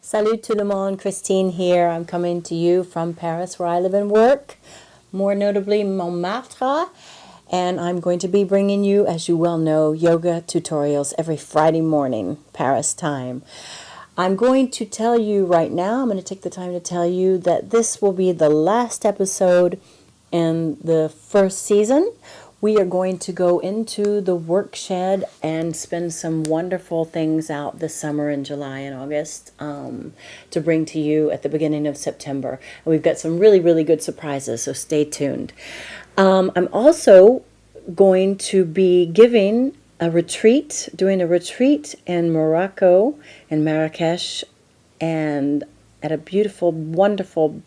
Salut tout le monde, Christine here. I'm coming to you from Paris where I live and work, more notably Montmartre. And I'm going to be bringing you, as you well know, yoga tutorials every Friday morning, Paris time. I'm going to tell you right now, I'm going to take the time to tell you that this will be the last episode in the first season. We are going to go into the work shed and spend some wonderful things out this summer in July and August to bring to you at the beginning of September. And we've got some really, really good surprises, so stay tuned. I'm also going to be giving doing a retreat in Morocco, in Marrakesh, and at a beautiful, wonderful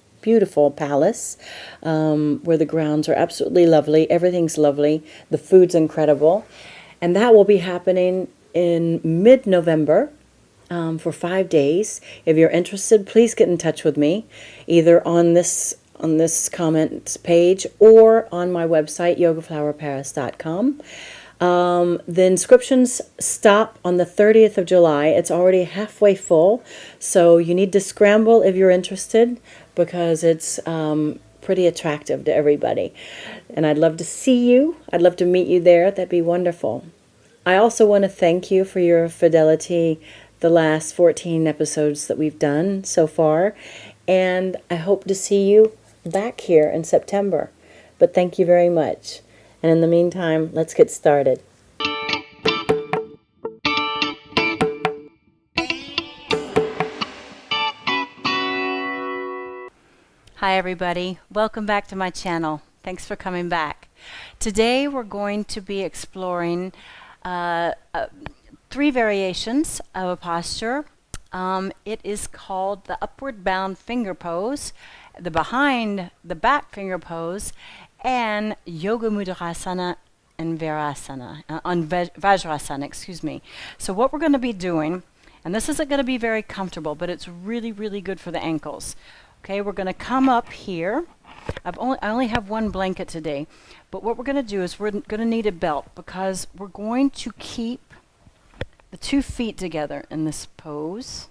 palace where the grounds are absolutely lovely. Everything's lovely. The food's incredible. And that will be happening in mid-November for 5 days. If you're interested, please get in touch with me, either on this comments page or on my website, yogaflower.paris.com. The inscriptions stop on the 30th of July. It's already halfway full, so you need to scramble if you're interested, because it's pretty attractive to everybody. And I'd love to see you. I'd love to meet you there. That'd be wonderful. I also want to thank you for your fidelity the last 14 episodes that we've done so far. And I hope to see you back here in September. But thank you very much. And in the meantime, let's get started. Hi everybody, welcome back to my channel. Thanks for coming back. Today we're going to be exploring 3 variations of a posture. It is called the upward bound finger pose, the behind the back finger pose, and Yoga Mudrasana and Vajrasana, excuse me. So what we're going to be doing, and this isn't going to be very comfortable, but it's really, really good for the ankles. Okay, we're going to come up here. I only have one blanket today, but what we're going to do is we're going to need a belt, because we're going to keep the 2 feet together in this pose.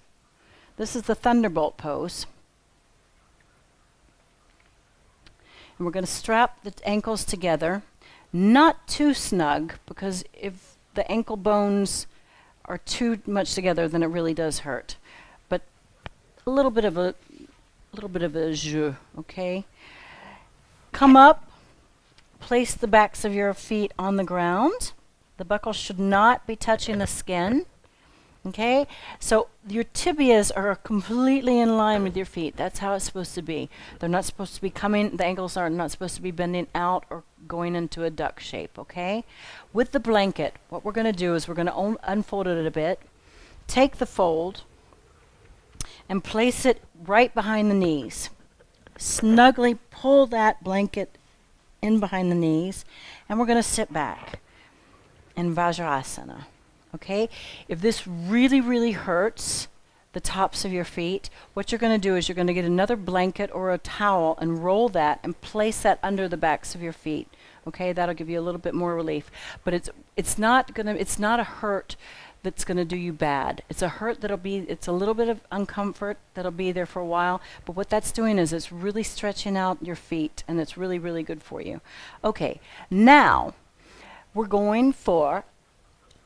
This is the Thunderbolt pose. And we're going to strap the ankles together, not too snug, because if the ankle bones are too much together, then it really does hurt. But a little bit of a jeu, okay? Come up, place the backs of your feet on the ground. The buckles should not be touching the skin, okay? So your tibias are completely in line with your feet. That's how it's supposed to be. They're not supposed to be the ankles are not supposed to be bending out or going into a duck shape, okay? With the blanket, what we're going to do is we're going to unfold it a bit, take the fold, and place it right behind the knees. Snugly pull that blanket in behind the knees, and we're going to sit back in Vajrasana. Okay? If this really, really hurts the tops of your feet, what you're going to do is you're going to get another blanket or a towel and roll that and place that under the backs of your feet. Okay? That'll give you a little bit more relief. But it's not a hurt that's going to do you bad. It's a hurt it's a little bit of uncomfort that'll be there for a while, but what that's doing is it's really stretching out your feet, and it's really, really good for you. Okay, now we're going for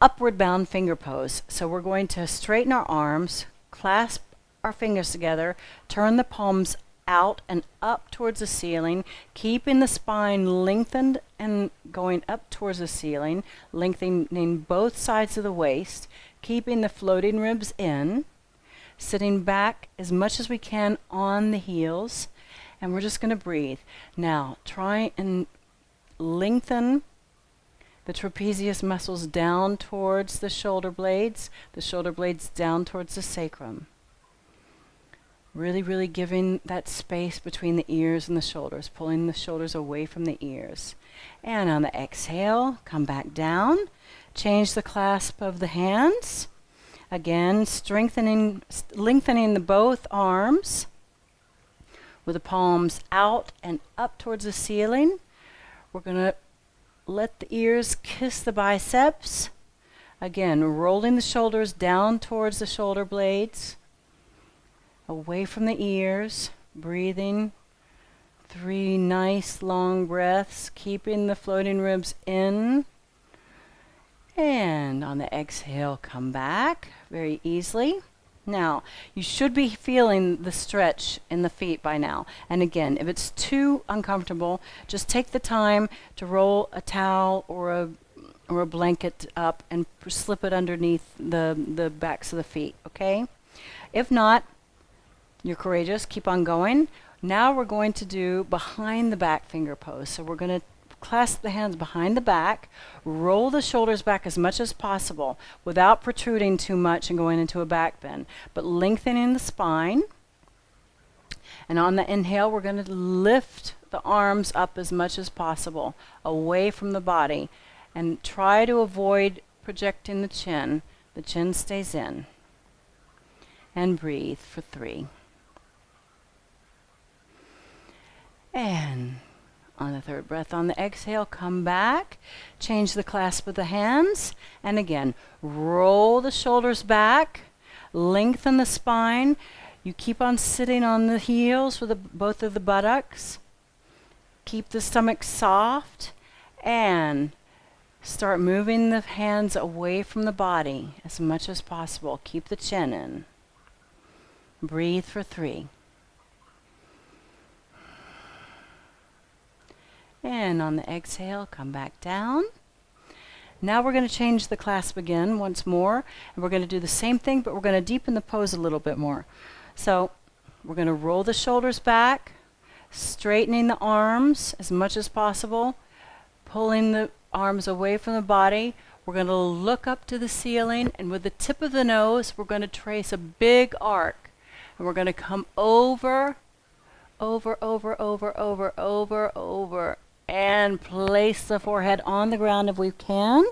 upward bound finger pose. So we're going to straighten our arms, clasp our fingers together, turn the palms out and up towards the ceiling, keeping the spine lengthened and going up towards the ceiling, lengthening both sides of the waist, keeping the floating ribs in, sitting back as much as we can on the heels, and we're just going to breathe. Now, try and lengthen the trapezius muscles down towards the shoulder blades down towards the sacrum. Really, really giving that space between the ears and the shoulders, pulling the shoulders away from the ears. And on the exhale, come back down. Change the clasp of the hands. Again, lengthening the both arms with the palms out and up towards the ceiling. We're going to let the ears kiss the biceps. Again, rolling the shoulders down towards the shoulder blades. away from the ears, breathing. 3 nice long breaths, keeping the floating ribs in. And on the exhale, come back very easily. Now, you should be feeling the stretch in the feet by now. And again, if it's too uncomfortable, just take the time to roll a towel or a blanket up and slip it underneath the backs of the feet, okay? If not, you're courageous, keep on going. Now we're going to do behind the back finger pose. So we're going to clasp the hands behind the back, roll the shoulders back as much as possible without protruding too much and going into a back bend, but lengthening the spine. And on the inhale, we're going to lift the arms up as much as possible away from the body and try to avoid projecting the chin. The chin stays in. And breathe for 3. And on the 3rd breath, on the exhale, come back, change the clasp of the hands, and again, roll the shoulders back, lengthen the spine. You keep on sitting on the heels with both of the buttocks. Keep the stomach soft, and start moving the hands away from the body as much as possible. Keep the chin in. Breathe for 3. And on the exhale, come back down. Now we're going to change the clasp again once more. And we're going to do the same thing, but we're going to deepen the pose a little bit more. So we're going to roll the shoulders back, straightening the arms as much as possible, pulling the arms away from the body. We're going to look up to the ceiling, and with the tip of the nose, we're going to trace a big arc. And we're going to come over, and place the forehead on the ground if we can.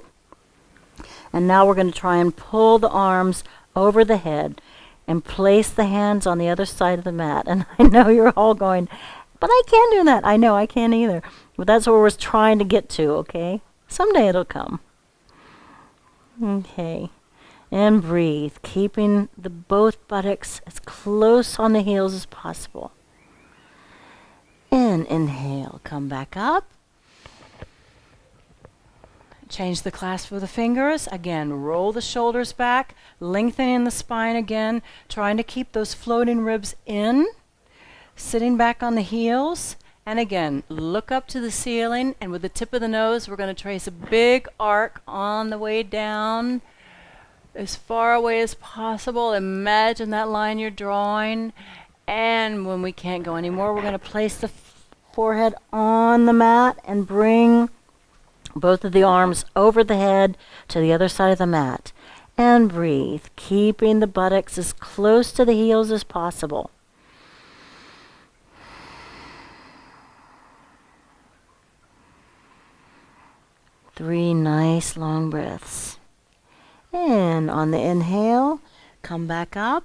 And now we're going to try and pull the arms over the head and place the hands on the other side of the mat. And I know you're all going, but I can't do that. I know I can't either. But that's what we're trying to get to, okay? Someday it'll come. Okay. And breathe, keeping the both buttocks as close on the heels as possible. And inhale, come back up. Change the clasp of the fingers. Again, roll the shoulders back, lengthening the spine again, trying to keep those floating ribs in, sitting back on the heels. And again, look up to the ceiling, and with the tip of the nose, we're going to trace a big arc on the way down, as far away as possible. Imagine that line you're drawing. And when we can't go anymore, we're going to place the forehead on the mat and bring both of the arms over the head to the other side of the mat. And breathe, keeping the buttocks as close to the heels as possible. Three nice long breaths. And on the inhale, come back up.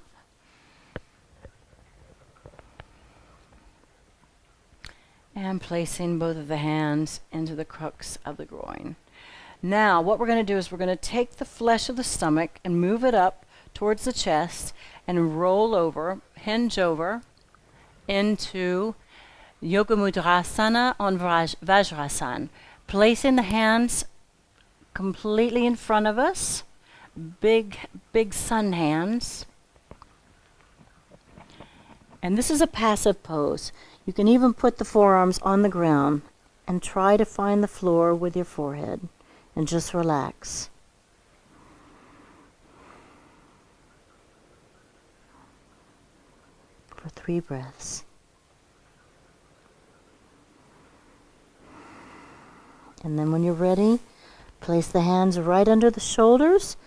And placing both of the hands into the crux of the groin. Now, what we're going to do is we're going to take the flesh of the stomach and move it up towards the chest and roll over, hinge over into Yoga Mudrasana on Vajrasana. Placing the hands completely in front of us. Big sun hands. And this is a passive pose. You can even put the forearms on the ground and try to find the floor with your forehead and just relax. For 3 breaths. And then when you're ready, place the hands right under the shoulders.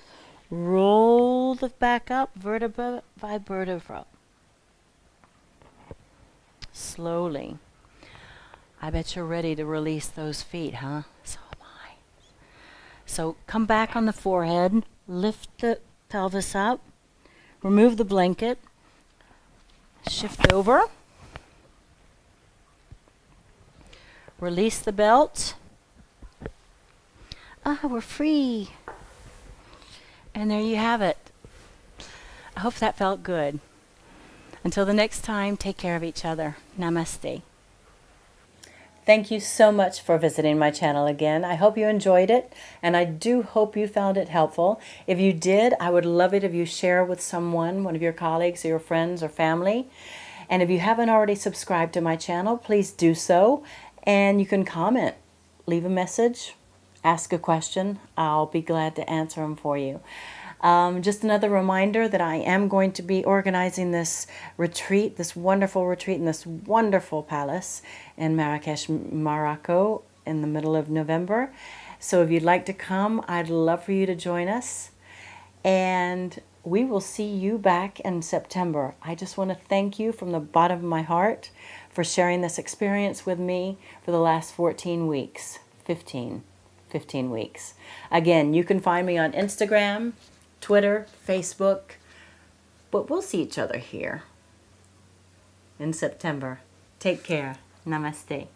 Roll the back up, vertebra by vertebra. Slowly. I bet you're ready to release those feet, huh? So am I. So come back on the forehead, lift the pelvis up, remove the blanket, shift over, release the belt. We're free. And there you have it. I hope that felt good. Until the next time, take care of each other. Namaste. Thank you so much for visiting my channel again. I hope you enjoyed it, and I do hope you found it helpful. If you did, I would love it if you share with someone, one of your colleagues or your friends or family. And if you haven't already subscribed to my channel, please do so. And you can comment, leave a message, ask a question. I'll be glad to answer them for you. Just another reminder that I am going to be organizing this retreat, this wonderful retreat in this wonderful palace in Marrakesh, Morocco in the middle of November. So if you'd like to come, I'd love for you to join us. And we will see you back in September. I just want to thank you from the bottom of my heart for sharing this experience with me for the last 14 weeks, 15 weeks. Again, you can find me on Instagram, Twitter, Facebook, but we'll see each other here in September. Take care. Namaste.